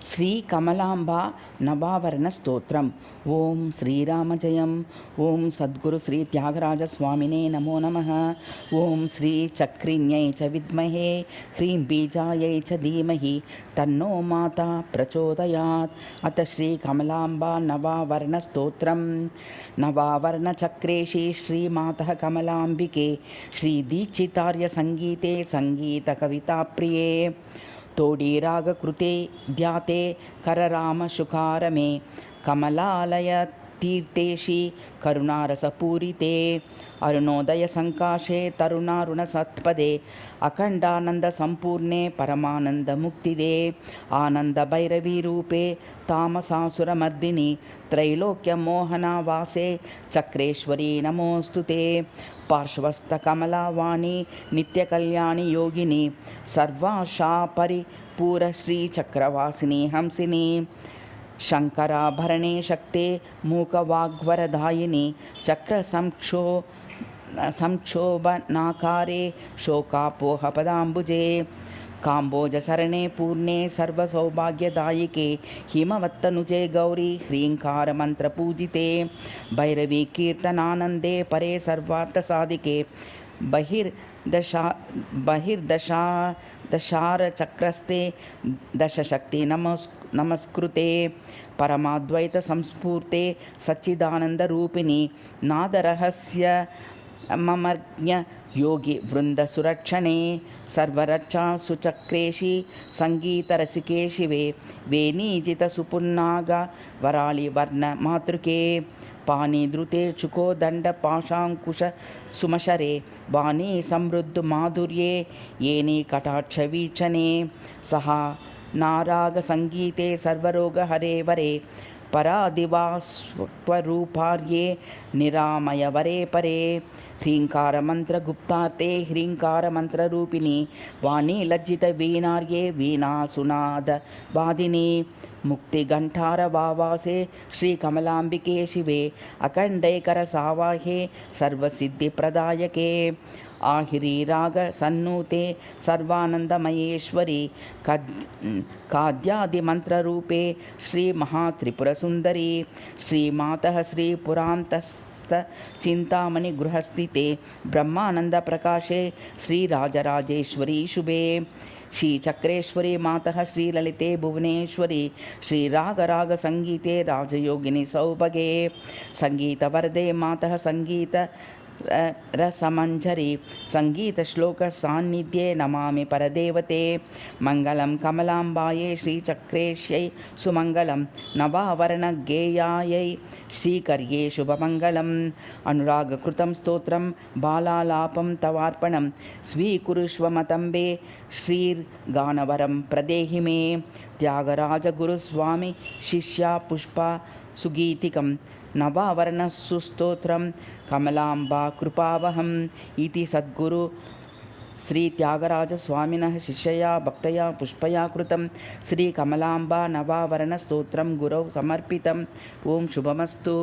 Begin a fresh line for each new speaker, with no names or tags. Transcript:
శ్రీ కమలాంబ నవావరణ స్తోత్రం. ఓం శ్రీరామజయం. ఓం సద్గురు శ్రీ త్యాగరాజ స్వామినే నమో నమః. ఓం శ్రీ చక్రిణ్యై చ విద్మహే హ్రీం బీజాయై చ ధీమహి తన్నో మాతా ప్రచోదయాత్. అత శ్రీ కమలాంబ నవావరణ స్తోత్రం. నవావరణ చక్రేషి శ్రీమాతః కమలాంబికే శ్రీ దీక్షితార్య సంగీతే సంగీత కవితా ప్రియే तोडीरागकृते ध्याते कररामशुकारमे कमलालयतीर्थेशि करुणारसपूरिते अरुणोदयसङ्काशे तरुणारुणसत्पदे अखण्डानन्दसम्पूर्णे परमानन्दमुक्तिदे आनन्दभैरवीरूपे तामसासुरमर्दिनि त्रैलोक्यमोहनावासे चक्रेश्वरी नमोऽस्तु ते. पार्श्वस्थकमलावाणी नित्यकल्याणि योगिनी सर्वाशा परिपूरश्रीचक्रवासिनी हंसिनी शङ्कराभरणे शक्ते मूकवाग्वरदायिनी संक्षोभनाकारे शोकापोहपदाम्बुजे काम्बोजशरणे पूर्णे सर्वसौभाग्यदायिके हिमवत्तनुजे गौरी ह्रीङ्कारमन्त्रपूजिते भैरवी कीर्तनानन्दे परे सर्वार्थसाधिके बहिर्दशारचक्रस्ते दशशक्ति नमस्कृते परमाद्वैतसंस्फूर्ते सच्चिदानन्दरूपिणी नादरहस्य ममर्ज्ञ योगी वृन्दसुरक्षणे सर्वरक्षा सुचक्रेशि सङ्गीतरसिके शिवे वेणीजितसुपुन्नाग वराळिवर्णमातृके पाणिधृते चुकोदण्डपाशाङ्कुश सुमशरे वाणी समृद्धमाधुर्ये येनी कटाक्षवीक्षणे सहा नारागसङ्गीते सर्वरोगहरे वरे परादिवास्वरूपार्ये निरामयवरे परे ह्रीङ्कारमन्त्रगुप्तार्ते ह्रीङ्कारमन्त्ररूपिणी वाणी लज्जितवीणार्ये वीणासुनादवादिनी मुक्तिघण्टारवावासे श्रीकमलाम्बिके शिवे अखण्डैकरसावाहे सर्वसिद्धिप्रदायके आहिरीरागसन्नुते सर्वानन्दमयेश्वरी काद्यादिमन्त्ररूपे श्रीमहात्रिपुरसुन्दरी श्रीमातः श्रीपुरान्तस्थचिन्तामणि गृहस्थिते ब्रह्मानन्दप्रकाशे श्रीराजराजेश्वरी शुभे श्रीचक्रेश्वरी मातः श्रीललिते भुवनेश्वरी श्रीरागरागसङ्गीते राजयोगिनी सौभगे सङ्गीतवरदे मातः सङ्गीत रसमञ्जरी सङ्गीतश्लोकसान्निध्ये नमामि परदेवते मङ्गलं कमलाम्बायै श्रीचक्रेश्यै सुमङ्गलं नवावरणगेयायै श्रीकर्ये शुभमङ्गलम् अनुरागकृतं स्तोत्रं बालालापं तवार्पणं स्वीकुरुष्वमतम्बे श्रीर्गानवरं प्रदेहि मे त्यागराजगुरुस्वामी शिष्या पुष्पा सुगीतिकं नवावरणसुस्तोत्रं कमलाम्बा कृपावहम् इति सद्गुरु श्रीत्यागराजस्वामिनः शिष्यया भक्तया पुष्पया कृतं श्रीकमलाम्बा नवावरणस्तोत्रं गुरौ समर्पितम्. ओं शुभमस्तु.